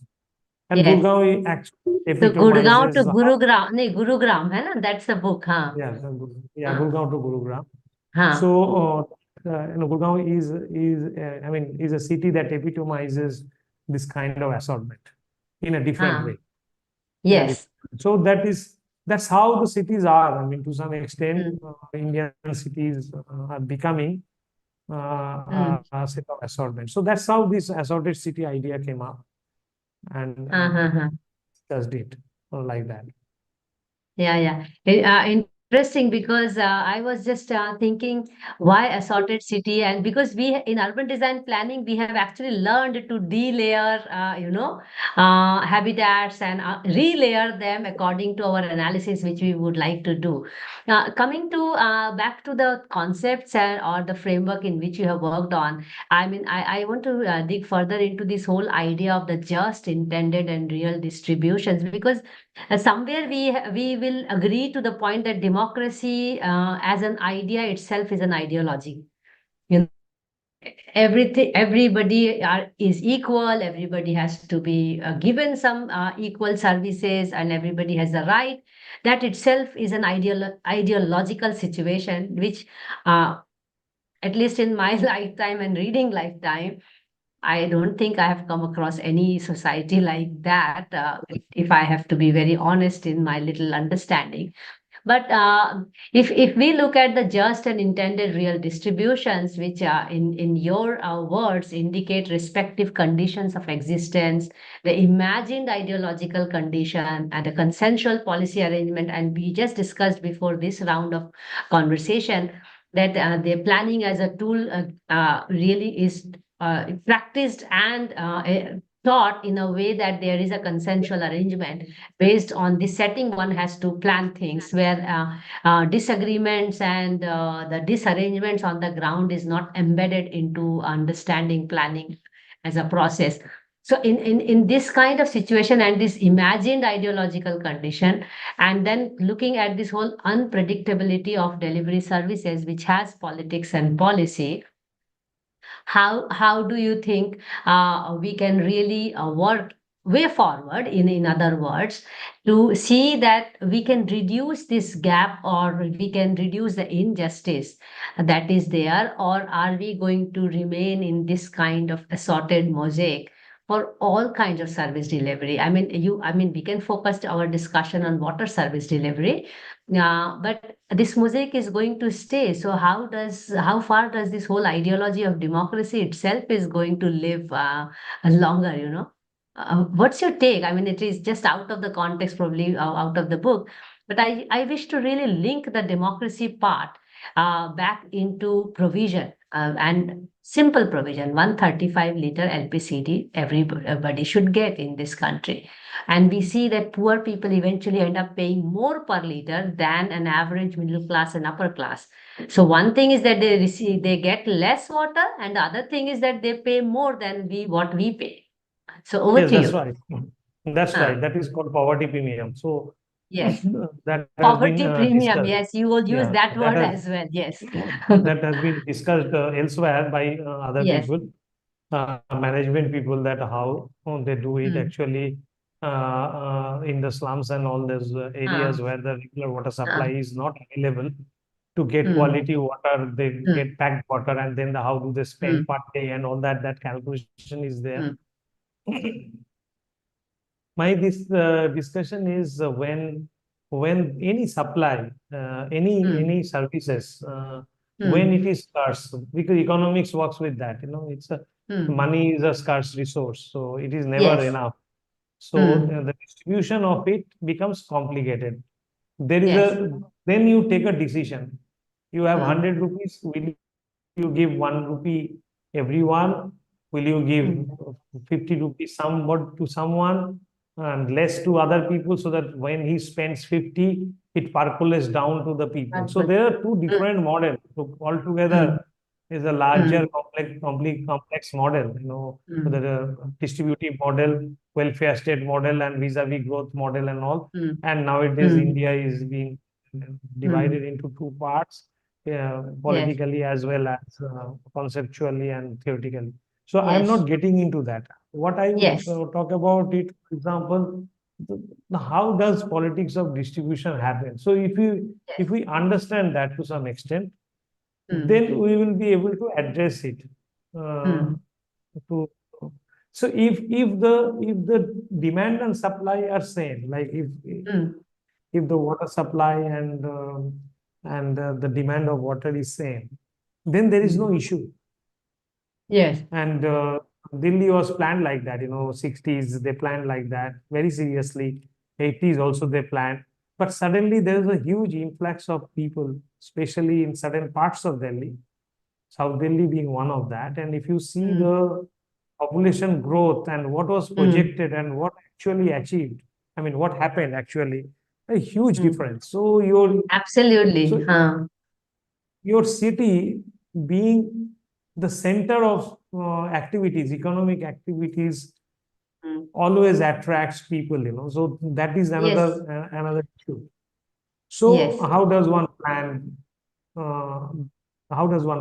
And Gurgaon actually epitomizes. So Gurgaon to Gurugram, hai na? That's the book, huh? Gurgaon to Gurugram. So Gurgaon is a city that epitomizes this kind of assortment in a different way. Yes. So that's how the cities are. I mean, to some extent, Indian cities are becoming. set of assortment. So that's how this assorted city idea came up, and Uh-huh. discussed it like that. Yeah. Interesting, because I was just thinking why assorted city, and because we in urban design planning we have actually learned to delayer, habitats, and relayer them according to our analysis, which we would like to do. Coming to back to the concepts or the framework in which you have worked on. I mean, I want to dig further into this whole idea of the just, intended, and real distributions, because somewhere we will agree to the point that democracy as an idea itself is an ideology. You know, everything, everybody is equal. Everybody has to be given some equal services, and everybody has the right. That itself is an ideological situation, which, uh, at least in my lifetime and reading lifetime, I don't think I have come across any society like that, if I have to be very honest in my little understanding. But if we look at the just and intended real distributions, which in your words indicate respective conditions of existence, the imagined ideological condition, and the consensual policy arrangement, and we just discussed before this round of conversation that the planning as a tool really is practiced and taught in a way that there is a consensual arrangement based on the setting one has to plan things, where disagreements and the disarrangements on the ground is not embedded into understanding planning as a process. So in this kind of situation and this imagined ideological condition, and then looking at this whole unpredictability of delivery services, which has politics and policy, how do you think we can really work way forward, in other words, to see that we can reduce this gap, or we can reduce the injustice that is there, or are we going to remain in this kind of assorted mosaic for all kinds of service delivery? I mean we can focus our discussion on water service delivery, but this mosaic is going to stay. So how far does this whole ideology of democracy itself is going to live longer? What's your take? I mean, it is just out of the context, probably out of the book, but I wish to really link the democracy part back into provision, and simple provision. 135-liter LPCD everybody should get in this country. And we see that poor people eventually end up paying more per liter than an average middle class and upper class. So one thing is that they get less water, and the other thing is that they pay more than what we pay. So over Yes, to that's you. right. That's Uh, right. That is called poverty premium. So yes. that has been Poverty premium. discussed. Yes, you will use Yeah, that that word has as well. Yes. that has been discussed elsewhere by other Yes. people, management people, that how they do it Mm. actually in the slums and all those Uh, areas where the regular water uh, supply is not available. To get mm, quality water, they mm, get packed water, and then how do they mm, spend per day and all that. That calculation is there. mm, My this discussion is when any supply, mm, any services, when it mm, is scarce, because economics works with that. It's a mm. money is a scarce resource, so it is never Yes. enough. So Mm, the distribution of it becomes complicated. There is yes. a Then you take a decision. You have Mm, 100 rupees. Will you give 1 rupee everyone? Will you give mm. 50 rupees somewhat to someone and less to other people, so that when he spends 50, it percolates down to the people? That's So good. there are two Mm, different models. So mm, altogether is a mm, larger complex model, mm, the distributive model, welfare state model, and vis-a-vis growth model and all. mm, And nowadays mm, India is being mm. divided into two parts, Yes. politically as well as conceptually and theoretically. So I'm Yes. not getting into that. What I would Yes. talk about it, for example, how does politics of distribution happen? So if Yes. we understand that to some extent, Mm, then we will be able to address it. Uh, mm, to so if the demand and supply are same, like mm, if the water supply and the demand of water is same, then there is no mm, issue. Yes. And Delhi was planned like that, 60s, they planned like that very seriously. 80s also they planned. But suddenly there is a huge influx of people, especially in certain parts of Delhi, South Delhi being one of that. And if you see Mm. the population growth and what was Mm. projected and what actually achieved, I mean, what happened actually, a huge Mm. difference. So Absolutely. your city being the center of activities, economic activities, Mm. always attracts people, So that is Yes. another issue. So Yes. uh, how does one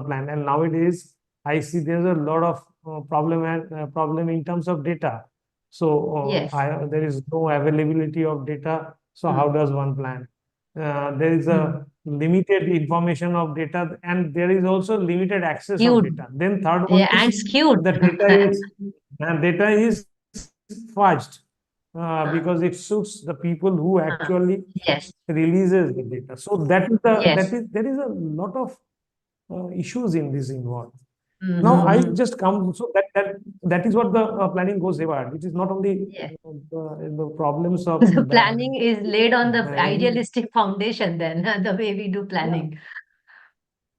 plan? And nowadays, I see there's a lot of problem in terms of data. So Yes. there is no availability of data. So how Mm. does one plan? There is Mm. a limited information of data, and there is also limited access of Skewed. data. Then third one Yeah, and is skewed. the data is fudged Uh, because it suits the people who uh, actually yes. releases the data. So Yes. there is a lot of issues in this involved. Now I Mm-hmm. just come, so that is what the planning goes about, which is not only Yes. the problems of The that. planning is laid on the And idealistic foundation, then, the way we do yeah, planning.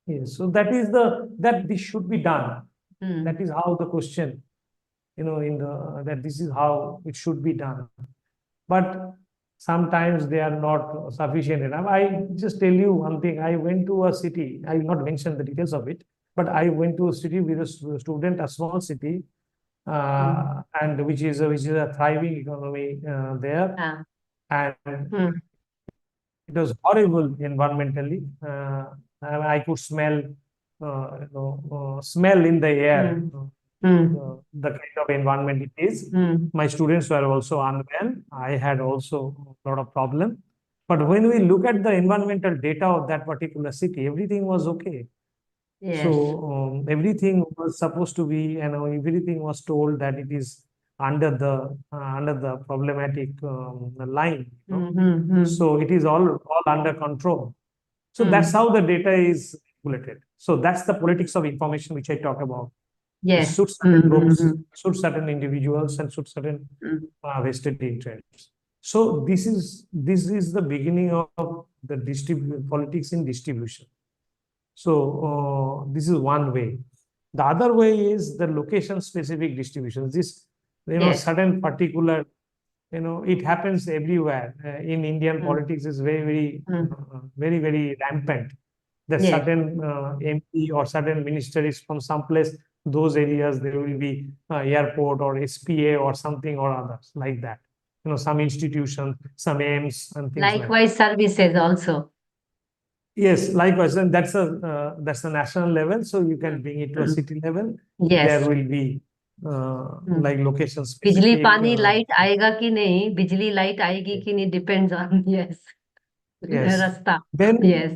yes. So that this should be done. That Mm. is how the question, in the that this is how it should be done. But sometimes they are not sufficient enough. I just tell you one thing. I went to a city. I will not mention the details of it, but I went to a city with a student, a small city, Mm. and which is a thriving economy there, Ah. and Mm. it was horrible environmentally. I could smell in the air Mm. Mm. the kind of environment it is. Mm. My students were also unwell. I had also a lot of problem. But when we look at the environmental data of that particular city, everything was okay. So Yes. everything was supposed to be, everything was told that it is under the problematic line. Mm-hmm. So it is all under control. So that's Mm. how the data is regulated. So that's the politics of information which I talk about. It Yes. suits certain groups, Mm-hmm. suits certain individuals, and suits certain Mm. vested interests. So this is the beginning of the politics in distribution. So this is one way. The other way is the location specific distribution. This, Yes. certain particular, it happens everywhere. In Indian Mm. politics is very, very, Mm. very, very rampant. That Yes. certain MP or certain minister is from some place, those areas, there will be airport or SPA or something or others like that. Some institutions, some aims and things like that. Likewise, services also. Yes, likewise, and that's a national level. So you can Mm. bring it to a Mm. city level. There Yes. will be Mm. like location बिजली specific. पानी light आएगा कि नहीं, बिजली light आएगी कि नहीं, depends on yes Yes. रास्ता. Then Yes.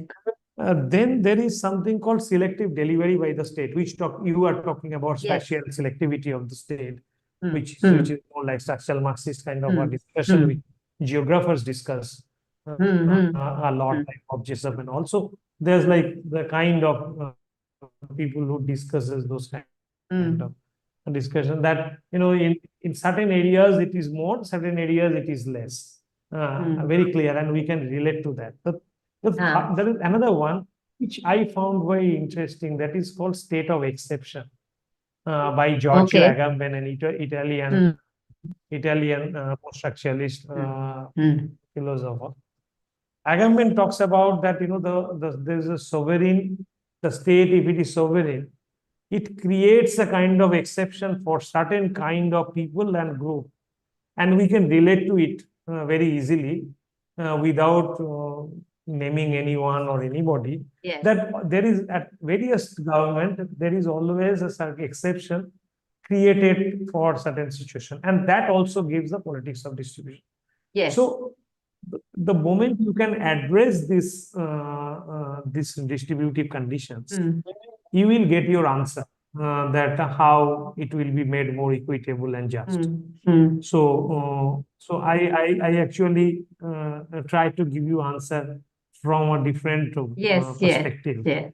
then there is something called selective delivery by the state, which you are talking about Yes. spatial selectivity of the state, Mm. which is more like structural Marxist kind of a Mm. discussion, which Mm. geographers discuss Mm. Mm. a lot, Mm. like objects and also there's like the kind of people who discusses those kind of Mm. discussion that in certain areas it is more, certain areas it is less, Mm. very clear, and we can relate to that. Ah. There is another one which I found very interesting, that is called state of exception, by Giorgio Okay. Agamben, an Mm. Italian post-structuralist Mm. Mm. philosopher. Agamben talks about that, there's a sovereign, the state, if it is sovereign, it creates a kind of exception for certain kind of people and group, and we can relate to it very easily without naming anyone or anybody. Yes. That there is at various government, there is always a certain exception created for certain situation, and that also gives the politics of distribution. Yes. So the moment you can address this distributive conditions, Mm. you will get your answer, that how it will be made more equitable and just. Mm. Mm. So I actually try to give you answer from a different Yes. Yes. perspective, Yes.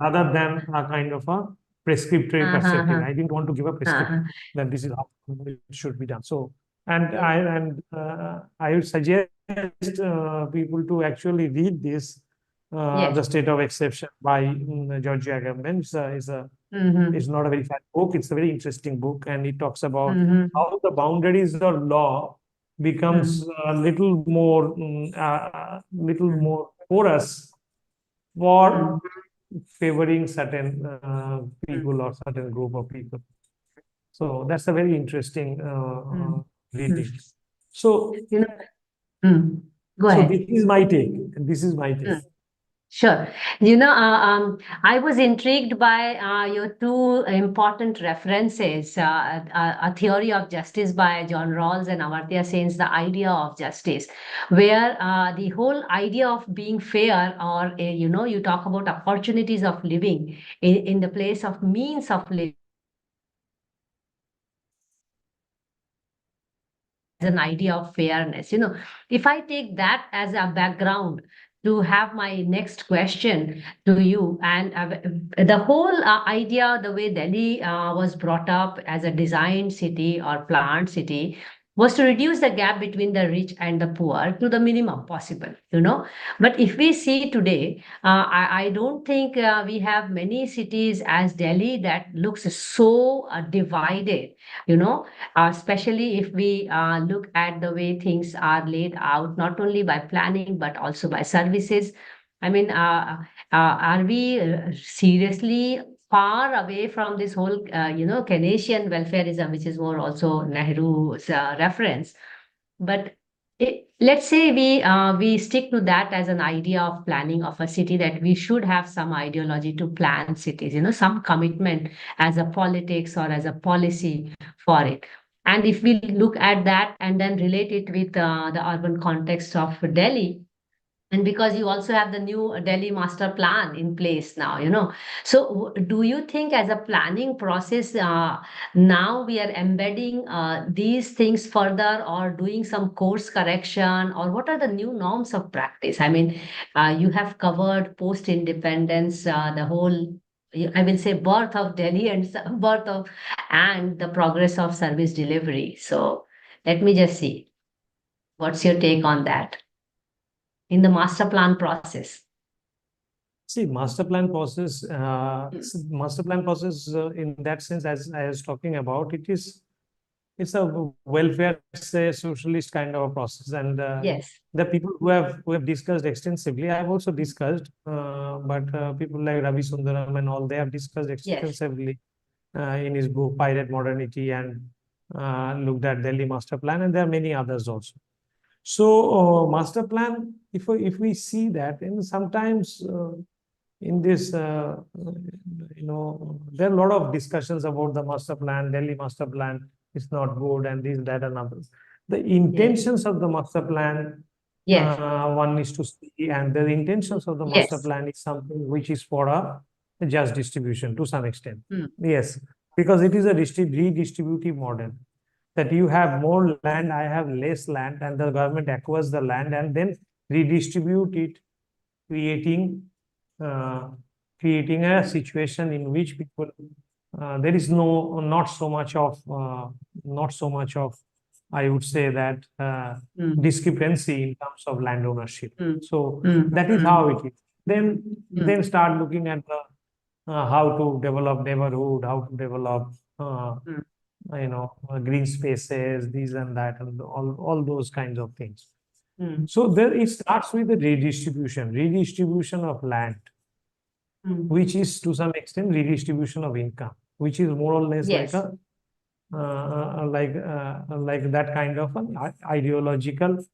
rather than a kind of a prescriptive perspective. Uh-huh. I didn't want to give a prescription Uh-huh. that this is how it should be done. So, and Yes. I would suggest people to actually read this, Yes. The State of Exception by George Agamben. It's Mm-hmm. not a very fat book. It's a very interesting book, and it talks about Mm-hmm. how the boundaries of law becomes a little more porous for Mm-hmm. favoring certain people or certain group of people. So that's a very interesting Mm-hmm. reading. So, You know, mm. Go so ahead. this is my take. This is my take. Mm. Sure. I was intrigued by your two important references, a theory of justice by John Rawls and Amartya Sen's The Idea of Justice, where the whole idea of being fair, or, you talk about opportunities of living in the place of means of living, an idea of fairness. If I take that as a background to have my next question to you, and the whole idea, the way Delhi was brought up as a designed city or planned city, was to reduce the gap between the rich and the poor to the minimum possible. But if we see today, I don't think we have many cities as Delhi that looks so divided, you know especially if we look at the way things are laid out, not only by planning but also by services. I mean, are we seriously far away from this whole, Keynesian welfareism, which is more also Nehru's reference? But let's say we stick to that as an idea of planning of a city, that we should have some ideology to plan cities, some commitment as a politics or as a policy for it. And if we look at that and then relate it with the urban context of Delhi, and because you also have the new Delhi master plan in place now, so do you think as a planning process, now we are embedding these things further, or doing some course correction, or what are the new norms of practice? I mean, you have covered post independence, the whole, I will say, birth of Delhi and birth of and the progress of service delivery. So let me just see, what's your take on that in the master plan process? See, master plan process in that sense, as I was talking about, it's a welfare, say, socialist kind of a process, and Yes, the people who have discussed extensively, I have also discussed, but people like Ravi Sundaram and all, they have discussed yes, extensively in his book Pirate Modernity, and looked at Delhi master plan, and there are many others also. So master plan, if we see that, and sometimes in this, there are a lot of discussions about the master plan. Delhi master plan is not good, and this, that, and others. The yes, intentions of the master plan, yes, one needs to see, and the intentions of the master yes. plan is something which is for a just distribution to some extent. Mm, Yes, because it is a redistributive model, that you have more land, I have less land, and the government acquires the land and then redistribute it, creating uh, creating a situation in which people, there is not so much of, I would say, that mm, discrepancy in terms of land ownership. mm, So mm, that is mm, how it is. Then mm, then start looking at the how to develop neighborhood, how to develop mm, green spaces, these and that, and all those kinds of things. mm, So there it starts with the redistribution of land, mm. which is to some extent redistribution of income, which is more or less like Yes, a like that kind of an ideological,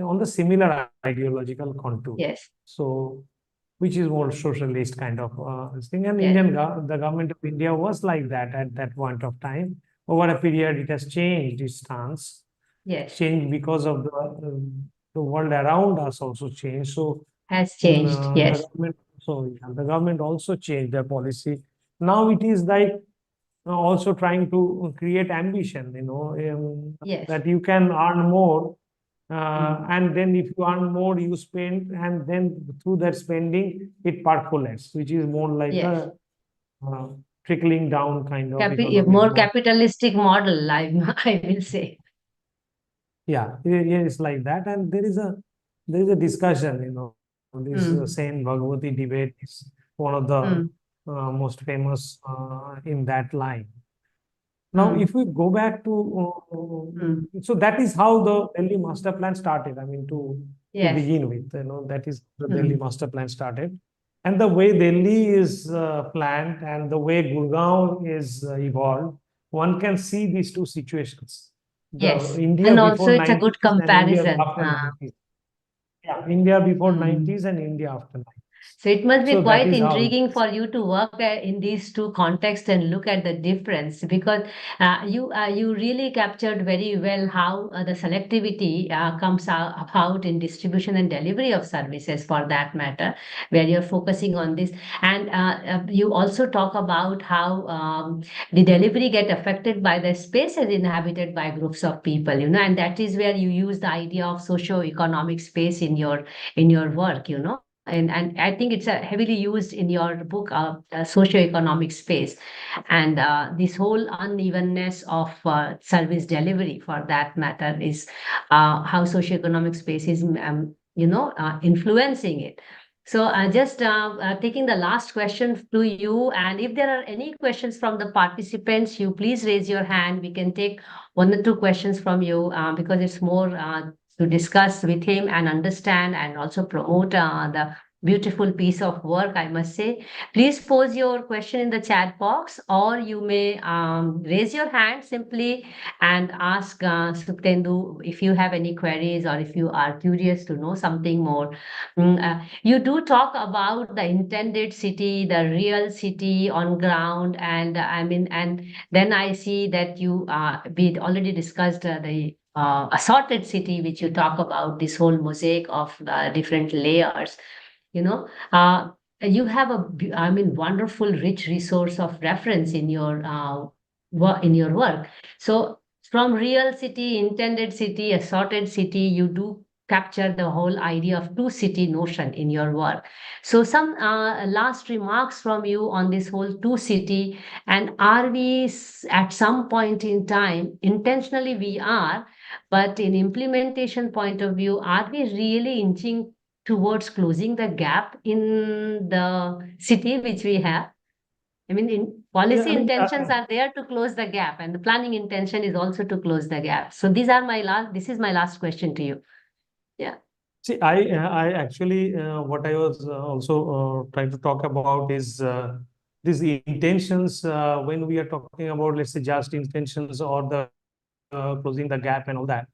on the similar ideological contour. yes, So which is more socialist kind of thing. And yes, the government of India was like that at that point of time. Over a period, it has changed its stance, yes. changed because of the world around us also changed. So Has changed. Yes, the government also changed their policy. Now it is like also trying to create ambition, yes. that you can earn more, Mm, and then if you earn more, you spend, and then through that spending, it percolates, which is more like yes, a uh, trickling down kind of A economic more model. capitalistic model, I will say. Yeah, it's like that, and there is a discussion. This Mm, same Bhagavati debate is one of the mm, most famous in that line. Now, mm, if we go back to, mm. so that is how the Delhi master plan started. I mean, to Yes. begin with, that is the Delhi Mm, master plan started, and the way Delhi is planned and the way Gurgaon is evolved, one can see these two situations: the yes. India And also before it's a good 90s and India comparison. after 90s. Yeah, India before Mm. 90s and India after 90s. So it must be So that quite is how it intriguing is. for you to work in these two contexts and look at the difference, because you really captured very well how the selectivity comes out in distribution and delivery of services, for that matter, where you're focusing on this. And you also talk about how the delivery get affected by the spaces inhabited by groups of people, and that is where you use the idea of socio-economic space in your work, and I think it's heavily used in your book, socio-economic space, and this whole unevenness of service delivery, for that matter, is how socio-economic space is, influencing it. So just taking the last question to you, and if there are any questions from the participants, you please raise your hand. We can take one or two questions from you, because it's more to discuss with him and understand and also promote the beautiful piece of work, I must say. Please pose your question in the chat box, or you may raise your hand simply and ask Suptendu if you have any queries, or if you are curious to know something more. You do talk about the intended city, the real city on ground, and and then I see that we already discussed the assorted city, which you talk about, this whole mosaic of different layers. you know uh, you have wonderful rich resource of reference in your work. So from real city, intended city, assorted city, you do capture the whole idea of two city notion in your work. So some last remarks from you on this whole two city, and are we at some point in time, intentionally we are, but in implementation point of view, are we really inching towards closing the gap in the city which we have? I mean, in Yeah, policy I mean, intentions are there to close the gap, and the planning intention is also to close the gap. So this is my last question to you. Yeah. see, I actually, what I was also trying to talk about is these intentions when we are talking about, let's say, just intentions or the closing the gap and all that.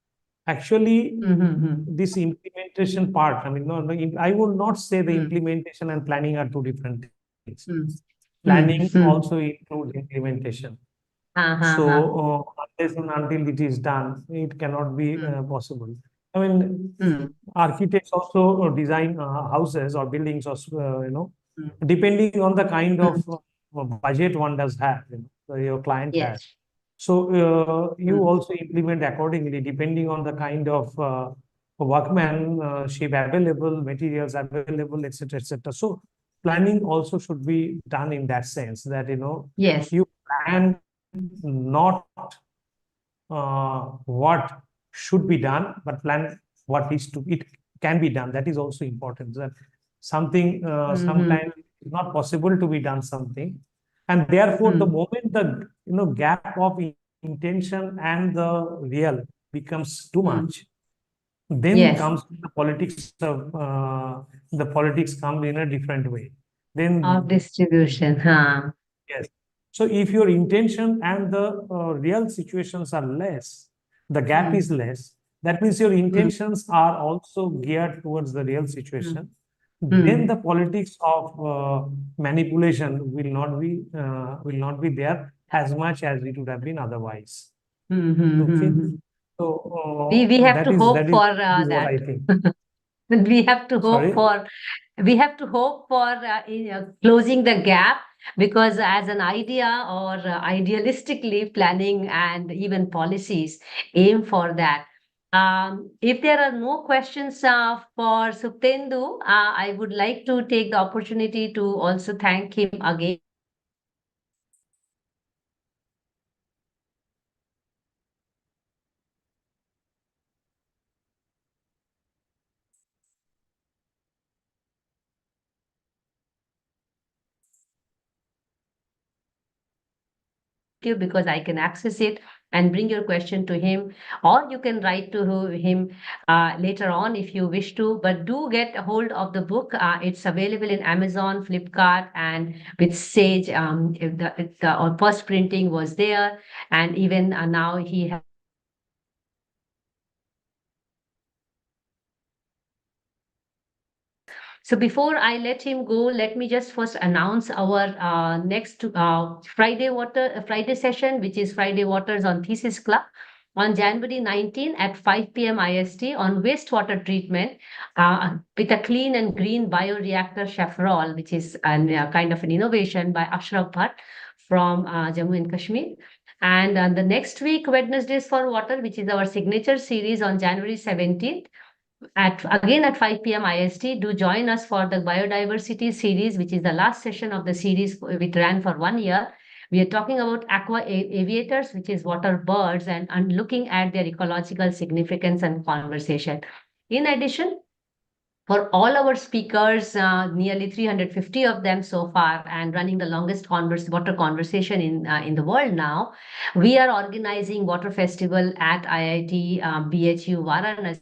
Actually, Mm-hmm. this implementation part, I mean, no, I will not say the Mm-hmm. implementation and planning are two different things. Planning also Mm-hmm. includes implementation. Uh-huh. So, unless and until it is done, it cannot be possible. I mean, Mm-hmm. architects also design houses or buildings, or depending on the kind of budget one does have, your client has. Yes. So you Mm-hmm. also implement accordingly, depending on the kind of workmanship available, materials available, etc., etc. So planning also should be done in that sense, that Yes. you plan not what should be done, but plan what is to it can be done. That is also important. That something Mm-hmm. sometimes is not possible to be done something, and therefore the Mm. moment the gap of intention and the real becomes too Mm. much, then Yes. comes the politics come in a different way. Of Then distribution. Huh. yes. So if your intention and the real situations are less, the gap is Mm. less. That means your Mm. intentions are also geared towards the real Mm. situation. Then Mm. the politics of manipulation will not be there as much as it would have been otherwise. Okay. Mm-hmm. So We have that to is hope that is for that is what that. I think. We have to hope Sorry. for closing the gap, because as an idea, or idealistically, planning and even policies aim for that. If there are no questions for Suptendu, I would like to take the opportunity to also thank him again you because I can access it and bring your question to him, or you can write to him later on if you wish to. But do get a hold of the book. It's available in Amazon, Flipkart, and with Sage. If the first printing was there, and even now he has. So before I let him go, let me just first announce our next Friday session, which is Friday.Waters on Thesis Club on January 19 at 5 p.m. IST on wastewater treatment with a clean and green bioreactor chaferol, which is a kind of an innovation by Ashraf Bhatt from Jammu and Kashmir. And the next week, Wednesdays for Water, which is our signature series on January 17th at 5 p.m. IST. Do join us for the biodiversity series, which is the last session of the series, which ran for 1 year. We are talking about aqua aviators, which is water birds, and looking at their ecological significance and conversation. In addition, for all our speakers, nearly 350 of them so far, and running the longest water conversation in the world now, we are organizing Water Festival at IIT BHU Varanasi.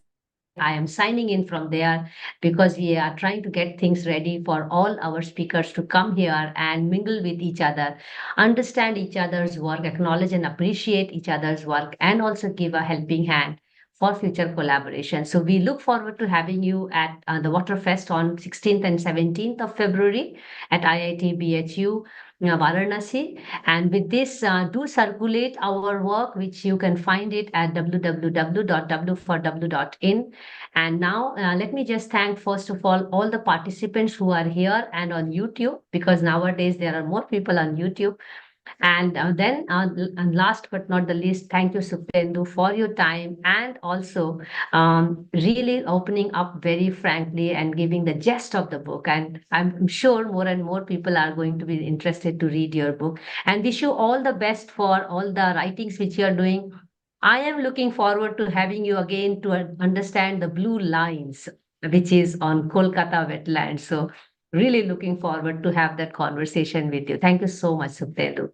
I am signing in from there because we are trying to get things ready for all our speakers to come here and mingle with each other, understand each other's work, acknowledge and appreciate each other's work, and also give a helping hand for future collaboration. So we look forward to having you at the Waterfest on 16th and 17th of February at IIT BHU Varanasi. And with this, do circulate our work, which you can find it at www.w4w.in. And now let me just thank, first of all the participants who are here and on YouTube, because nowadays there are more people on YouTube. And and last but not the least, thank you, Suptendu, for your time, and also really opening up very frankly and giving the gist of the book. And I'm sure more and more people are going to be interested to read your book. And wish you all the best for all the writings which you are doing. I am looking forward to having you again to understand the blue lines, which is on Kolkata wetlands. So really looking forward to have that conversation with you. Thank you so much, Suptendu.